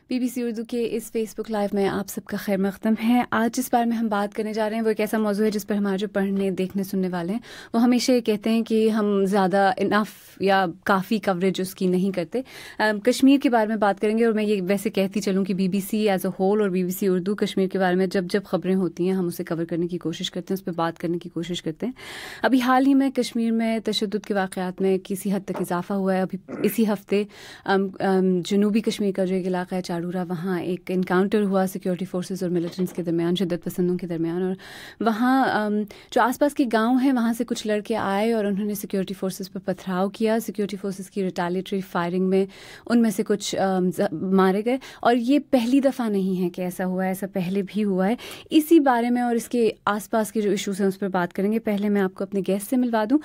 BBC Urdu के इस Facebook live में आप सबका खैर मक़दम है। आज जिस बारे में हम बात करने जा रहे हैं वो एक ऐसा मौजू है जिस पर हमारे जो पढ़ने देखने सुनने वाले हैं वो हमेशा ये कहते हैं कि हम ज़्यादा इनफ या काफ़ी कवरेज उसकी नहीं करते। कश्मीर के बारे में बात करेंगे और मैं ये वैसे कहती चलूँ कि बीबीसी एज अ होल और बीबीसी उर्दू कश्मीर के बारे में जब जब खबरें होती हैं हम उसे कवर करने की कोशिश करते हैं, उस पर बात करने की कोशिश करते हैं। अभी हाल ही में कश्मीर में तशद्दुद के वाक़यात में किसी हद तक इजाफा हुआ है। अभी इसी हफ्ते जनूबी कश्मीर का जो एक इलाका है चारूरा, वहाँ एक इनकाउंटर हुआ सिक्योरिटी फोर्सेस और मिलिटेंट्स के दरमियान, शिद्दत पसंदों के दरमियान। और वहाँ जो आसपास के गांव हैं वहाँ से कुछ लड़के आए और उन्होंने सिक्योरिटी फोर्सेस पर पथराव किया। सिक्योरिटी फोर्सेस की रिटेलिएटरी फायरिंग में उनमें से कुछ मारे गए। और ये पहली दफ़ा नहीं है कि ऐसा हुआ है, ऐसा पहले भी हुआ है। इसी बारे में और इसके आसपास के जो इशूज़ हैं उस पर बात करेंगे। पहले मैं आपको अपने गेस्ट से मिलवा दूँ।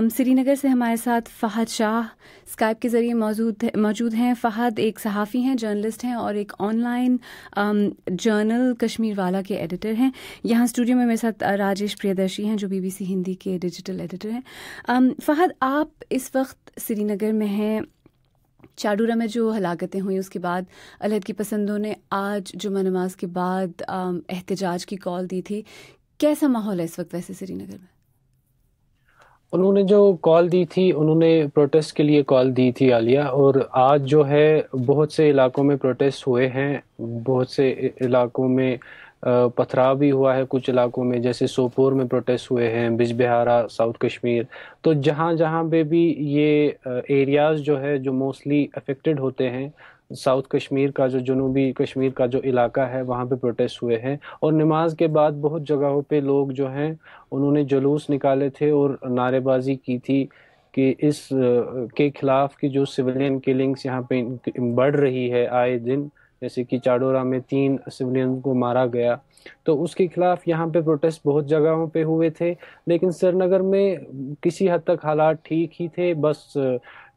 श्रीनगर से हमारे साथ फ़हद शाह स्काइप के ज़रिए मौजूद हैं। फ़हद एक सहाफ़ी हैं, जर्नलिस्ट हैं और एक ऑनलाइन जर्नल कश्मीर वाला के एडिटर हैं। यहाँ स्टूडियो में मेरे साथ राजेश प्रियदर्शी हैं जो बीबीसी हिंदी के डिजिटल एडिटर हैं। फ़हद, आप इस वक्त श्रीनगर में हैं। चारूरा में जो हलाकतें हुई उसके बाद अलहदगी पसंदों ने आज जुमा नमाज के बाद एहतजाज की कॉल दी थी। कैसा माहौल है इस वक्त वैसे श्रीनगर में? उन्होंने जो कॉल दी थी, उन्होंने प्रोटेस्ट के लिए कॉल दी थी आलिया, और आज जो है बहुत से इलाकों में प्रोटेस्ट हुए हैं। बहुत से इलाकों में पथराव भी हुआ है। कुछ इलाकों में जैसे सोपोर में प्रोटेस्ट हुए हैं, बिजबिहारा, साउथ कश्मीर। तो जहाँ जहाँ पे भी ये एरियाज़ जो है जो मोस्टली अफेक्टेड होते हैं, साउथ कश्मीर का जो जनूबी कश्मीर का जो इलाका है वहाँ पे प्रोटेस्ट हुए हैं। और नमाज के बाद बहुत जगहों पे लोग जो हैं उन्होंने जुलूस निकाले थे और नारेबाजी की थी कि इस के खिलाफ की जो सिविलियन किलिंग्स यहाँ पे बढ़ रही है आए दिन, जैसे कि चाडोरा में 3 सिविलियन को मारा गया, तो उसके खिलाफ यहाँ पे प्रोटेस्ट बहुत जगहों पे हुए थे। लेकिन श्रीनगर में किसी हद तक हालात ठीक ही थे। बस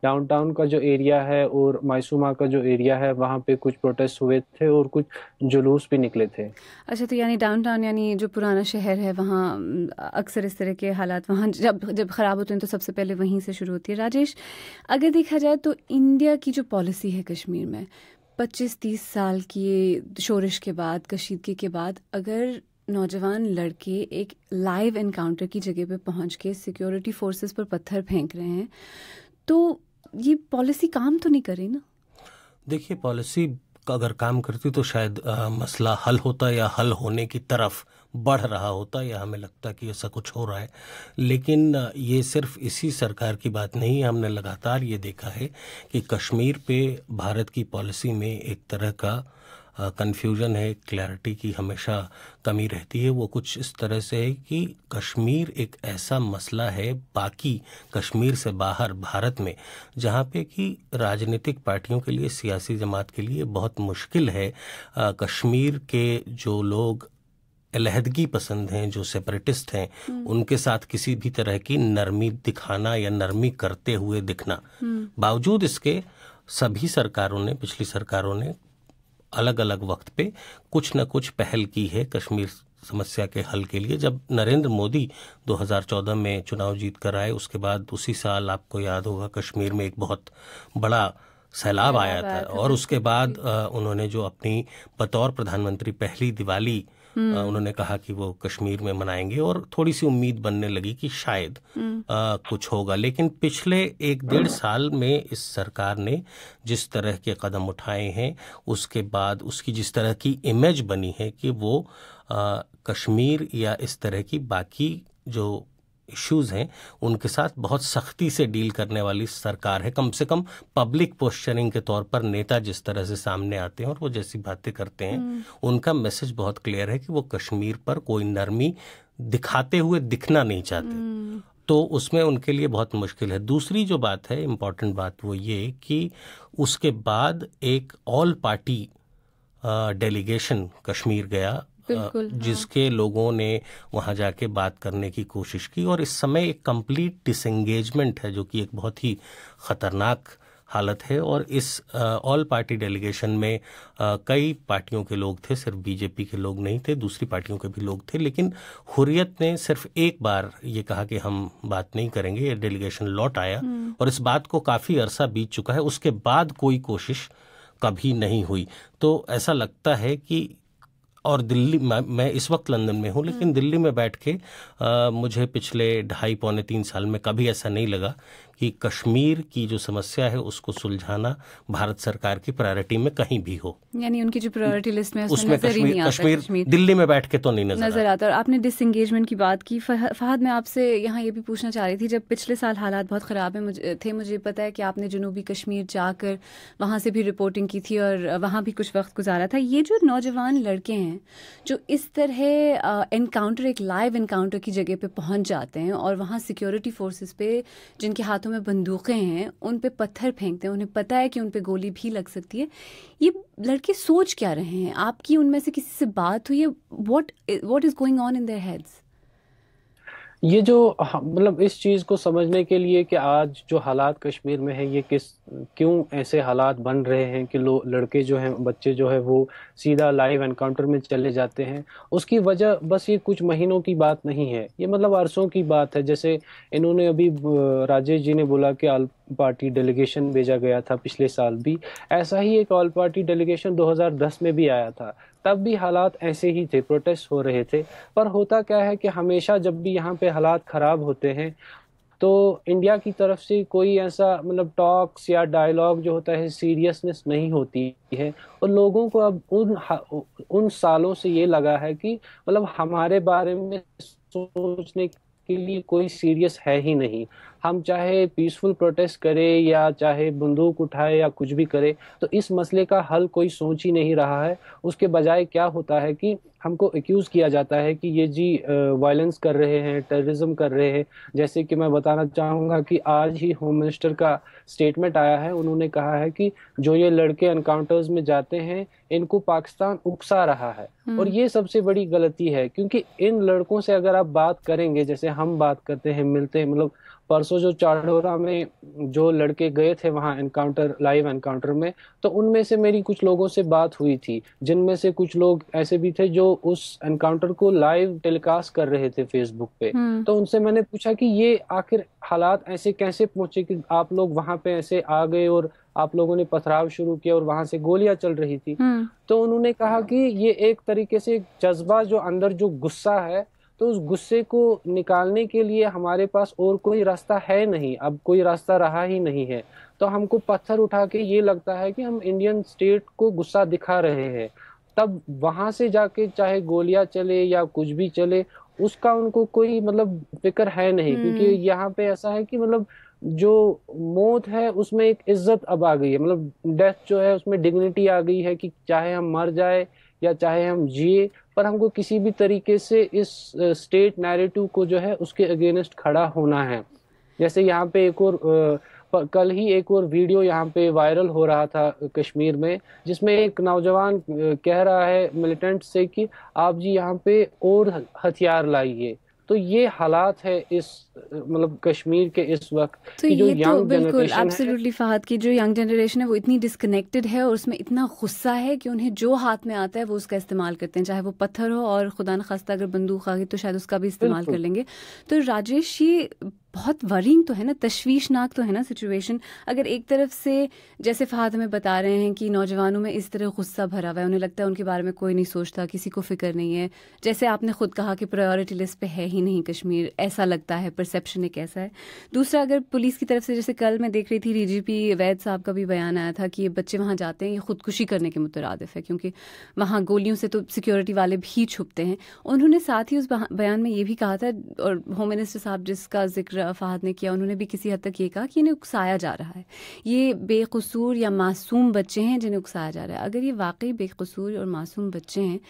डाउनटाउन का जो एरिया है और मायसूमा का जो एरिया है वहाँ पे कुछ प्रोटेस्ट हुए थे और कुछ जुलूस भी निकले थे। अच्छा, तो यानी डाउनटाउन यानी जो पुराना शहर है वहाँ अक्सर इस तरह के हालात वहाँ जब ख़राब होते हैं तो सबसे पहले वहीं से शुरू होती है। राजेश, अगर देखा जाए तो इंडिया की जो पॉलिसी है कश्मीर में 25-30 साल की शोरिश के बाद, कशीदगी के बाद, अगर नौजवान लड़के एक लाइव एनकाउंटर की जगह पे पहुंच के सिक्योरिटी फोर्सेस पर पत्थर फेंक रहे हैं तो ये पॉलिसी काम तो नहीं करे ना? देखिए, पॉलिसी अगर काम करती तो शायद मसला हल होता या हल होने की तरफ बढ़ रहा होता, या हमें लगता कि ऐसा कुछ हो रहा है। लेकिन ये सिर्फ इसी सरकार की बात नहीं है। हमने लगातार ये देखा है कि कश्मीर पे भारत की पॉलिसी में एक तरह का कन्फ्यूजन है, क्लैरिटी की हमेशा कमी रहती है। वो कुछ इस तरह से है कि कश्मीर एक ऐसा मसला है बाकी कश्मीर से बाहर भारत में जहाँ पे कि राजनीतिक पार्टियों के लिए, सियासी जमात के लिए बहुत मुश्किल है कश्मीर के जो लोग अलहदगी पसंद हैं, जो सेपरेटिस्ट हैं, उनके साथ किसी भी तरह की नरमी दिखाना या नरमी करते हुए दिखना। बावजूद इसके सभी सरकारों ने, पिछली सरकारों ने अलग अलग वक्त पे कुछ न कुछ पहल की है कश्मीर समस्या के हल के लिए। जब नरेंद्र मोदी 2014 में चुनाव जीत कर आए, उसके बाद उसी साल आपको याद होगा कश्मीर में एक बहुत बड़ा सैलाब आया था। और उसके बाद उन्होंने जो अपनी बतौर प्रधानमंत्री पहली दिवाली उन्होंने कहा कि वो कश्मीर में मनाएंगे, और थोड़ी सी उम्मीद बनने लगी कि शायद कुछ होगा। लेकिन पिछले 1-1.5 साल में इस सरकार ने जिस तरह के कदम उठाए हैं, उसके बाद उसकी जिस तरह की इमेज बनी है कि वो कश्मीर या इस तरह की बाकी जो इश्यूज़ हैं उनके साथ बहुत सख्ती से डील करने वाली सरकार है। कम से कम पब्लिक पोस्चरिंग के तौर पर नेता जिस तरह से सामने आते हैं और वो जैसी बातें करते हैं, उनका मैसेज बहुत क्लियर है कि वो कश्मीर पर कोई नरमी दिखाते हुए दिखना नहीं चाहते। तो उसमें उनके लिए बहुत मुश्किल है। दूसरी जो बात है, इम्पॉर्टेंट बात, वो ये कि उसके बाद एक ऑल पार्टी डेलीगेशन कश्मीर गया, जिसके लोगों ने वहां जाके बात करने की कोशिश की। और इस समय एक कंप्लीट डिसएंगेजमेंट है जो कि एक बहुत ही खतरनाक हालत है। और इस ऑल पार्टी डेलीगेशन में कई पार्टियों के लोग थे, सिर्फ बीजेपी के लोग नहीं थे, दूसरी पार्टियों के भी लोग थे। लेकिन हुर्रियत ने सिर्फ एक बार ये कहा कि हम बात नहीं करेंगे, ये डेलीगेशन लौट आया। और इस बात को काफ़ी अरसा बीत चुका है, उसके बाद कोई कोशिश कभी नहीं हुई। तो ऐसा लगता है कि, और दिल्ली, मैं इस वक्त लंदन में हूँ, लेकिन दिल्ली में बैठ के मुझे पिछले 2.5-3 साल में कभी ऐसा नहीं लगा कि कश्मीर की जो समस्या है उसको सुलझाना भारत सरकार की प्रायोरिटी में कहीं भी हो। यानी उनकी जो प्रायोरिटी लिस्ट में उसमें कश्मीर दिल्ली में बैठ के तो नहीं नजर आता। और आपने डिसएंगेजमेंट की बात की, फहद, मैं आपसे यहाँ ये भी पूछना चाह रही थी, जब पिछले साल हालात बहुत ख़राब मुझे पता है कि आपने जनूबी कश्मीर जाकर वहाँ से भी रिपोर्टिंग की थी और वहाँ भी कुछ वक्त गुजारा था। ये जो नौजवान लड़के हैं जो इस तरह एनकाउंटर, एक लाइव एनकाउंटर की जगह पे पहुँच जाते हैं और वहाँ सिक्योरिटी फोर्सेस पे, जिनके हाथों में बंदूकें हैं, उन पे पत्थर फेंकते हैं, उन्हें पता है कि उन पे गोली भी लग सकती है, ये लड़के सोच क्या रहे हैं? आपकी उनमें से किसी से बात हुई है? What is going on in their heads? ये जो मतलब इस चीज़ को समझने के लिए कि आज जो हालात कश्मीर में है, ये क्यों ऐसे हालात बन रहे हैं कि लड़के जो हैं, बच्चे जो है वो सीधा लाइव एनकाउंटर में चले जाते हैं, उसकी वजह बस ये कुछ महीनों की बात नहीं है, ये मतलब अरसों की बात है। जैसे इन्होंने अभी राजेश जी ने बोला कि ऑल पार्टी डेलीगेशन भेजा गया था पिछले साल भी, ऐसा ही एक ऑल पार्टी डेलीगेशन 2010 में भी आया था, तब भी हालात ऐसे ही थे, प्रोटेस्ट हो रहे थे। पर होता क्या है कि हमेशा जब भी यहाँ पे हालात ख़राब होते हैं तो इंडिया की तरफ से कोई ऐसा मतलब टॉक्स या डायलॉग जो होता है, सीरियसनेस नहीं होती है। और लोगों को अब उन सालों से ये लगा है कि मतलब हमारे बारे में सोचने के लिए कोई सीरियस है ही नहीं। हम चाहे पीसफुल प्रोटेस्ट करें या चाहे बंदूक उठाए या कुछ भी करे, तो इस मसले का हल कोई सोच ही नहीं रहा है। उसके बजाय क्या होता है कि हमको एक्यूज किया जाता है कि ये जी वायलेंस कर रहे हैं, टेररिज्म कर रहे हैं। जैसे कि मैं बताना चाहूँगा कि आज ही होम मिनिस्टर का स्टेटमेंट आया है, उन्होंने कहा है कि जो ये लड़के एनकाउंटर्स में जाते हैं इनको पाकिस्तान उकसा रहा है। और ये सबसे बड़ी गलती है, क्योंकि इन लड़कों से अगर आप बात करेंगे, जैसे हम बात करते हैं, मिलते हैं, मतलब परसों जो चाड़ोरा में जो लड़के गए थे वहाँ एनकाउंटर, लाइव एनकाउंटर में, तो उनमें से मेरी कुछ लोगों से बात हुई थी, जिनमें से कुछ लोग ऐसे भी थे जो उस एनकाउंटर को लाइव टेलीकास्ट कर रहे थे फेसबुक पे। तो उनसे मैंने पूछा कि ये आखिर हालात ऐसे कैसे पहुंचे कि आप लोग वहां पे ऐसे आ गए और आप लोगों ने पथराव शुरू किया और वहां से गोलियां चल रही थी। तो उन्होंने कहा कि ये एक तरीके से जज्बा, जो अंदर जो गुस्सा है, तो उस गुस्से को निकालने के लिए हमारे पास और कोई रास्ता है नहीं, अब कोई रास्ता रहा ही नहीं है। तो हमको पत्थर उठा के ये लगता है कि हम इंडियन स्टेट को गुस्सा दिखा रहे हैं, तब वहां से जाके चाहे गोलियां चले या कुछ भी चले, उसका उनको कोई मतलब फिक्र है नहीं। क्योंकि यहाँ पे ऐसा है कि मतलब जो मौत है उसमें एक इज्जत अब आ गई है, मतलब डेथ जो है उसमें डिग्निटी आ गई है कि चाहे हम मर जाए या चाहे हम जिए, पर हमको किसी भी तरीके से इस स्टेट नैरेटिव को जो है उसके अगेंस्ट खड़ा होना है। जैसे यहाँ पे एक और कल ही एक और वीडियो यहाँ पे वायरल हो रहा था कश्मीर में, जिसमें एक नौजवान कह रहा है मिलिटेंट से कि आप जी यहाँ पे और हथियार लाइए। तो ये हालात है इस मतलब कश्मीर के इस वक्त। तो कि जो ये तो यंग बिल्कुल जनरेशन एब्सोल्युटली फहद की जो यंग जनरेशन है वो इतनी डिस्कनेक्टेड है और उसमें इतना गुस्सा है कि उन्हें जो हाथ में आता है वो उसका इस्तेमाल करते हैं, चाहे वो पत्थर हो, और खुदा न खास्ता अगर बंदूक आ गई तो शायद उसका भी इस्तेमाल कर लेंगे। तो राजेश, ये बहुत वरिंग तो है ना, तशवीशनाक तो है ना सिचुएशन। अगर एक तरफ से जैसे फहद हमें बता रहे हैं कि नौजवानों में इस तरह गुस्सा भरा हुआ है, उन्हें लगता है उनके बारे में कोई नहीं सोचता, किसी को फिक्र नहीं है, जैसे आपने खुद कहा कि प्रायोरिटी लिस्ट पे है ही नहीं कश्मीर, ऐसा लगता है, परसेप्शन एक ऐसा है। दूसरा, अगर पुलिस की तरफ से, जैसे कल मैं देख रही थी डीजीपी वैद साहब का भी बयान आया था कि ये बच्चे वहाँ जाते हैं, ये खुदकुशी करने के मुतरादिफ है, क्योंकि वहाँ गोलियों से तो सिक्योरिटी वाले भी छुपते हैं। उन्होंने साथ ही उस बयान में ये भी कहा था, और होम मिनिस्टर साहब जिसका जिक्र फहद ने किया, उन्होंने भी किसी हद तक ये कहा कि इन्हें उकसाया जा रहा है, ये बेकसूर या मासूम बच्चे हैं जिन्हें उकसाया जा रहा है। अगर ये वाकई बेकसूर और मासूम बच्चे हैं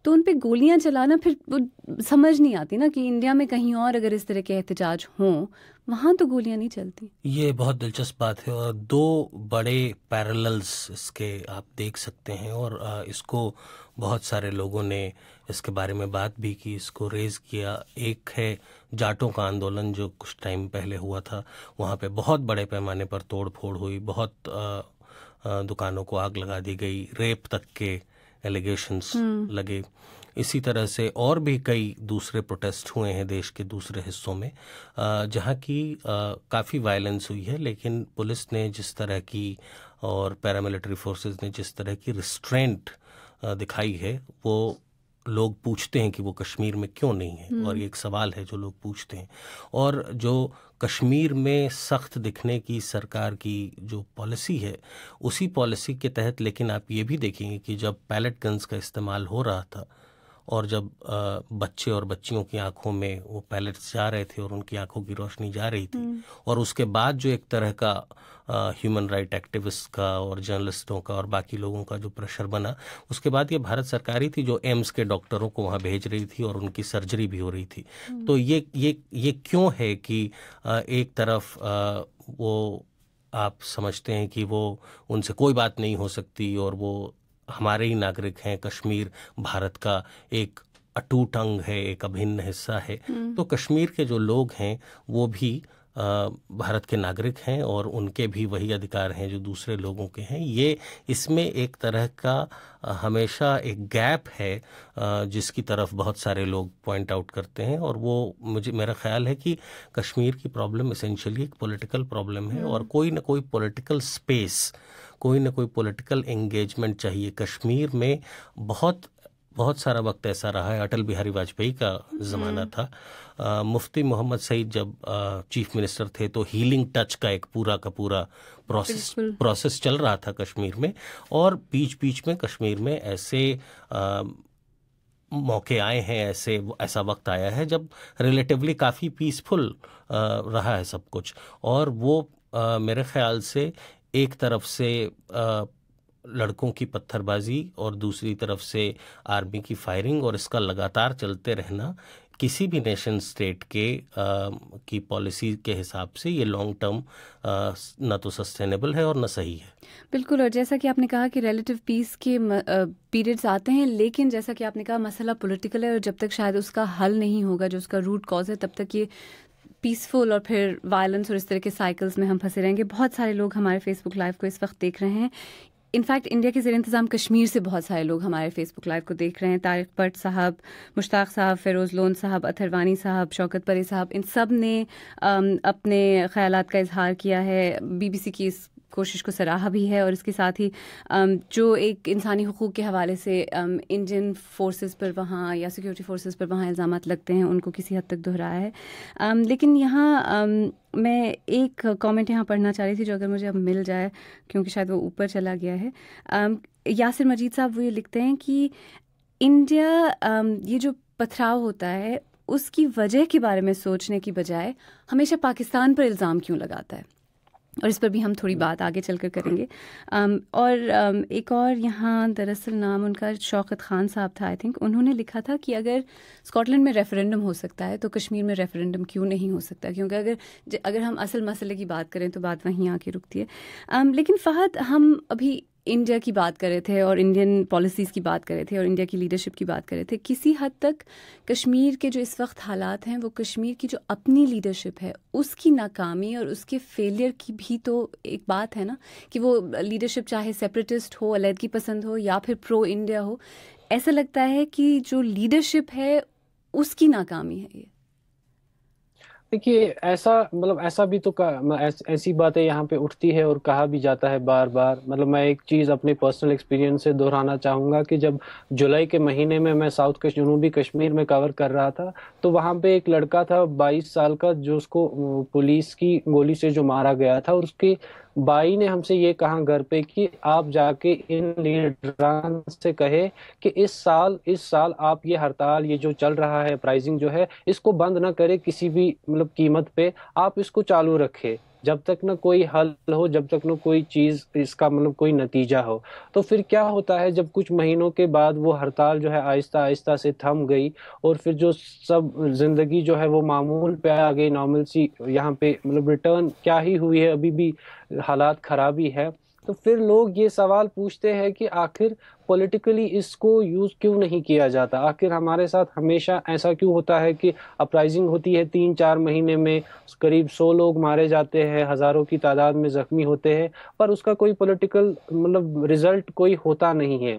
तो उन पे गोलियां चलाना, फिर वो समझ नहीं आती ना कि इंडिया में कहीं और अगर इस तरह के एहतजाज हों, वहाँ तो गोलियां नहीं चलती। ये बहुत दिलचस्प बात है और दो बड़े पैरेलल्स इसके आप देख सकते हैं, और इसको बहुत सारे लोगों ने इसके बारे में बात भी की, इसको रेज किया। एक है जाटों का आंदोलन जो कुछ टाइम पहले हुआ था, वहाँ पे बहुत बड़े पैमाने पर तोड़ फोड़ हुई, बहुत दुकानों को आग लगा दी गई, रेप तक के एलिगेशंस लगे। इसी तरह से और भी कई दूसरे प्रोटेस्ट हुए हैं देश के दूसरे हिस्सों में जहाँ की काफ़ी वायलेंस हुई है, लेकिन पुलिस ने जिस तरह की और पैरामिलिट्री फोर्सेस ने जिस तरह की रिस्ट्रेंट दिखाई है, वो लोग पूछते हैं कि वो कश्मीर में क्यों नहीं है, और ये एक सवाल है जो लोग पूछते हैं। और जो कश्मीर में सख्त दिखने की सरकार की जो पॉलिसी है, उसी पॉलिसी के तहत लेकिन आप ये भी देखेंगे कि जब पैलेट गन्स का इस्तेमाल हो रहा था और जब बच्चे और बच्चियों की आंखों में वो पैलेट्स जा रहे थे और उनकी आंखों की रोशनी जा रही थी, और उसके बाद जो एक तरह का ह्यूमन राइट एक्टिविस्ट का और जर्नलिस्टों का और बाकी लोगों का जो प्रेशर बना, उसके बाद ये भारत सरकार ही थी जो एम्स के डॉक्टरों को वहाँ भेज रही थी और उनकी सर्जरी भी हो रही थी। तो ये क्यों है कि एक तरफ वो आप समझते हैं कि वो उनसे कोई बात नहीं हो सकती और वो हमारे ही नागरिक हैं, कश्मीर भारत का एक अटूट अंग है, एक अभिन्न हिस्सा है। तो कश्मीर के जो लोग हैं वो भी भारत के नागरिक हैं और उनके भी वही अधिकार हैं जो दूसरे लोगों के हैं। ये इसमें एक तरह का हमेशा एक गैप है जिसकी तरफ बहुत सारे लोग पॉइंट आउट करते हैं, और वो मेरा ख्याल है कि कश्मीर की प्रॉब्लम एसेंशियली एक पॉलिटिकल प्रॉब्लम है और कोई ना कोई पॉलिटिकल स्पेस, कोई ना कोई पॉलिटिकल एंगेजमेंट चाहिए। कश्मीर में बहुत सारा वक्त ऐसा रहा है, अटल बिहारी वाजपेयी का ज़माना था, मुफ्ती मोहम्मद सईद जब चीफ मिनिस्टर थे तो हीलिंग टच का एक पूरा का पूरा प्रोसेस चल रहा था कश्मीर में, और बीच बीच में कश्मीर में ऐसे मौके आए हैं, ऐसा वक्त आया है जब रिलेटिवली काफ़ी पीसफुल रहा है सब कुछ। और वो मेरे ख्याल से एक तरफ से लड़कों की पत्थरबाजी और दूसरी तरफ से आर्मी की फायरिंग और इसका लगातार चलते रहना किसी भी नेशन स्टेट के की पॉलिसी के हिसाब से ये लॉन्ग टर्म ना तो सस्टेनेबल है और ना सही है। बिल्कुल, और जैसा कि आपने कहा कि रिलेटिव पीस के पीरियड्स आते हैं, लेकिन जैसा कि आपने कहा मसला पॉलिटिकल है और जब तक शायद उसका हल नहीं होगा, जो उसका रूट कॉज है, तब तक ये पीसफुल और फिर वायलेंस और इस तरह के साइकिल्स में हम फंसे रहेंगे। बहुत सारे लोग हमारे फेसबुक लाइव को इस वक्त देख रहे हैं। इनफैक्ट इंडिया के ज़ेर इंतज़ाम कश्मीर से बहुत सारे लोग हमारे फेसबुक लाइव को देख रहे हैं। तारिक भट्ट साहब, मुश्ताक साहब, फ़िरोज़ लोन साहब, अथरवानी साहब, शौकत परे साहब, इन सब ने अपने ख़यालात का इजहार किया है। BBC की इस कोशिश को सराहा भी है, और इसके साथ ही जो एक इंसानी हुकूक के हवाले से इंडियन फोर्सेस पर वहाँ या सिक्योरिटी फोर्सेस पर वहाँ इल्ज़ामात लगते हैं, उनको किसी हद तक दोहराया है। लेकिन यहाँ मैं एक कमेंट यहाँ पढ़ना चाह रही थी जो अगर मुझे अब मिल जाए, क्योंकि शायद वो ऊपर चला गया है। यासिर मजीद साहब वो ये लिखते हैं कि इंडिया ये जो पथराव होता है उसकी वजह के बारे में सोचने की बजाय हमेशा पाकिस्तान पर इल्ज़ाम क्यों लगाता है, और इस पर भी हम थोड़ी बात आगे चलकर करेंगे। और एक और यहाँ दरअसल नाम उनका शौकत खान साहब था, आई थिंक, उन्होंने लिखा था कि अगर स्कॉटलैंड में रेफरेंडम हो सकता है तो कश्मीर में रेफरेंडम क्यों नहीं हो सकता, क्योंकि अगर हम असल मसले की बात करें तो बात वहीं आके रुकती है। लेकिन फ़हद, हम अभी इंडिया की बात कर रहे थे और इंडियन पॉलिसीज़ की बात कर रहे थे और इंडिया की लीडरशिप की बात कर रहे थे। किसी हद तक कश्मीर के जो इस वक्त हालात हैं वो कश्मीर की जो अपनी लीडरशिप है उसकी नाकामी और उसके फेलियर की भी तो एक बात है ना, कि वो लीडरशिप चाहे सेपरेटिस्ट हो, अलहदगी पसंद हो या फिर प्रो इंडिया हो, ऐसा लगता है कि जो लीडरशिप है उसकी नाकामी है ये। देखिए, ऐसा भी तो ऐसी बातें यहाँ पे उठती है और कहा भी जाता है बार बार। मतलब मैं एक चीज़ अपने पर्सनल एक्सपीरियंस से दोहराना चाहूँगा कि जब जुलाई के महीने में मैं जनूबी कश्मीर में कवर कर रहा था, तो वहाँ पे एक लड़का था 22 साल का, जो उसको पुलिस की गोली से जो मारा गया था, और उसके बाई ने हमसे ये कहा घर पे कि आप जाके इन लीडरान से कहे कि इस साल आप ये हड़ताल, ये जो चल रहा है प्राइसिंग जो है, इसको बंद ना करे किसी भी कीमत पे, आप इसको चालू रखे जब तक ना कोई हल हो, जब तक ना कोई चीज इसका कोई नतीजा हो। तो फिर क्या होता है, जब कुछ महीनों के बाद वो हड़ताल जो है आहिस्ता आहिस्ता से थम गई और फिर जो सब जिंदगी जो है वो मामूल पे आ गई, नॉर्मल सी यहाँ पे रिटर्न क्या ही हुई है, अभी भी हालात खराबी है। तो फिर लोग ये सवाल पूछते हैं कि आखिर पॉलिटिकली इसको यूज क्यों नहीं किया जाता, आखिर हमारे साथ हमेशा ऐसा क्यों होता है कि अपराइजिंग होती है, 3-4 महीने में करीब 100 लोग मारे जाते हैं, हजारों की तादाद में जख्मी होते हैं, पर उसका कोई पॉलिटिकल रिजल्ट कोई होता नहीं है।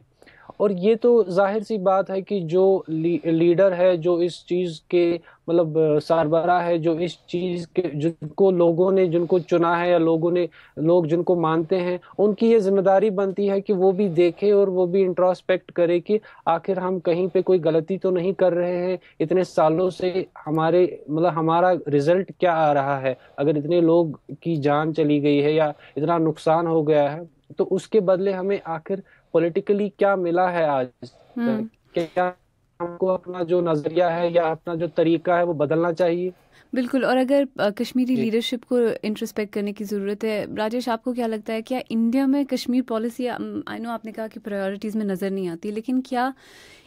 और ये तो जाहिर सी बात है कि जो लीडर है, जो इस चीज के मतलब सरबराह है, जो इस चीज के जिनको लोगों ने जिनको चुना है या लोग जिनको मानते हैं, उनकी ये जिम्मेदारी बनती है कि वो भी देखे और वो भी इंट्रोस्पेक्ट करे कि आखिर हम कहीं पे कोई गलती तो नहीं कर रहे हैं। इतने सालों से हमारा रिजल्ट क्या आ रहा है? अगर इतने लोग की जान चली गई है या इतना नुकसान हो गया है, तो उसके बदले हमें आखिर पॉलिटिकली क्या मिला है आज तक? क्या हमको अपना जो नजरिया है या अपना जो तरीका है वो बदलना चाहिए? बिल्कुल। और अगर कश्मीरी लीडरशिप को इंट्रोस्पेक्ट करने की ज़रूरत है, राजेश आपको क्या लगता है, क्या इंडिया में कश्मीर पॉलिसी, आई नो आपने कहा कि प्रायोरिटीज़ में नज़र नहीं आती, लेकिन क्या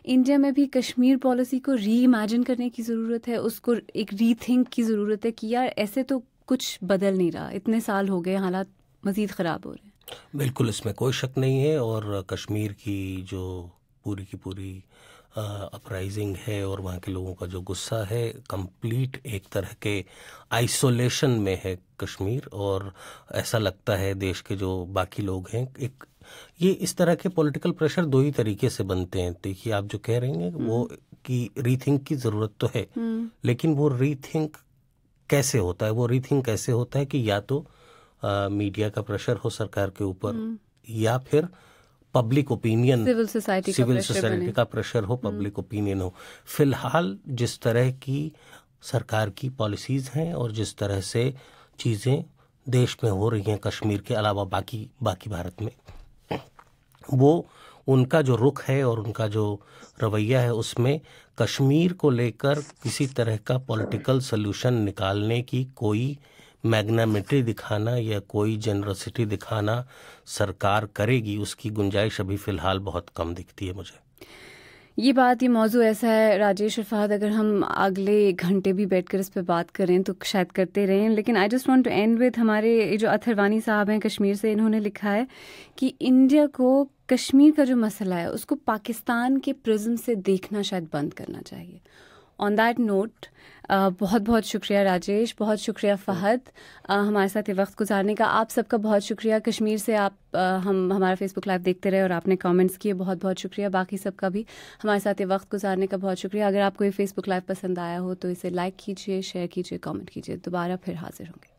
इंडिया में भी कश्मीर पॉलिसी को री इमेजिन करने की ज़रूरत है, उसको एक रीथिंक की ज़रूरत है कि यार ऐसे तो कुछ बदल नहीं रहा, इतने साल हो गए, हालात मज़ीद ख़राब हो रहे हैं? बिल्कुल, इसमें कोई शक नहीं है। और कश्मीर की जो पूरी की पूरी अपराइजिंग है और वहाँ के लोगों का जो गुस्सा है, कंप्लीट एक तरह के आइसोलेशन में है कश्मीर। और ऐसा लगता है देश के जो बाकी लोग हैं, ये इस तरह के पॉलिटिकल प्रेशर दो ही तरीके से बनते हैं। देखिए, आप जो कह रही हैं वो कि रीथिंक की ज़रूरत तो है, लेकिन वो रीथिंक कैसे होता है? वो रीथिंक कैसे होता है कि या तो मीडिया का प्रेशर हो सरकार के ऊपर, या फिर पब्लिक ओपिनियन, सिविल सोसाइटी का प्रेशर हो, पब्लिक ओपिनियन हो। फिलहाल जिस तरह की सरकार की पॉलिसीज हैं और जिस तरह से चीज़ें देश में हो रही हैं, कश्मीर के अलावा बाकी भारत में, वो उनका जो रुख है और उनका जो रवैया है, उसमें कश्मीर को लेकर किसी तरह का पॉलिटिकल सोल्यूशन निकालने की कोई मैग्नामिटी दिखाना या कोई जनरसिटी दिखाना सरकार करेगी, उसकी गुंजाइश अभी फ़िलहाल बहुत कम दिखती है मुझे। ये मौजू ऐसा है राजेश और फहद, अगर हम अगले 1 घंटे भी बैठकर इस पे बात करें तो शायद करते रहें, लेकिन I just want to end with हमारे जो अथरवानी साहब हैं कश्मीर से, इन्होंने लिखा है कि इंडिया को कश्मीर का जो मसला है उसको पाकिस्तान के प्रिज्म से देखना शायद बंद करना चाहिए। ऑन दैट नोट, बहुत बहुत शुक्रिया राजेश, बहुत शुक्रिया फहद हमारे साथ ये वक्त गुजारने का। आप सबका बहुत शुक्रिया। कश्मीर से आप हमारा फेसबुक लाइव देखते रहे और आपने कमेंट्स किए, बहुत बहुत शुक्रिया। बाकी सबका भी हमारे साथ ये वक्त गुजारने का बहुत शुक्रिया। अगर आपको ये फेसबुक लाइव पसंद आया हो तो इसे लाइक कीजिए, शेयर कीजिए, कमेंट कीजिए। दोबारा फिर हाजिर होंगे।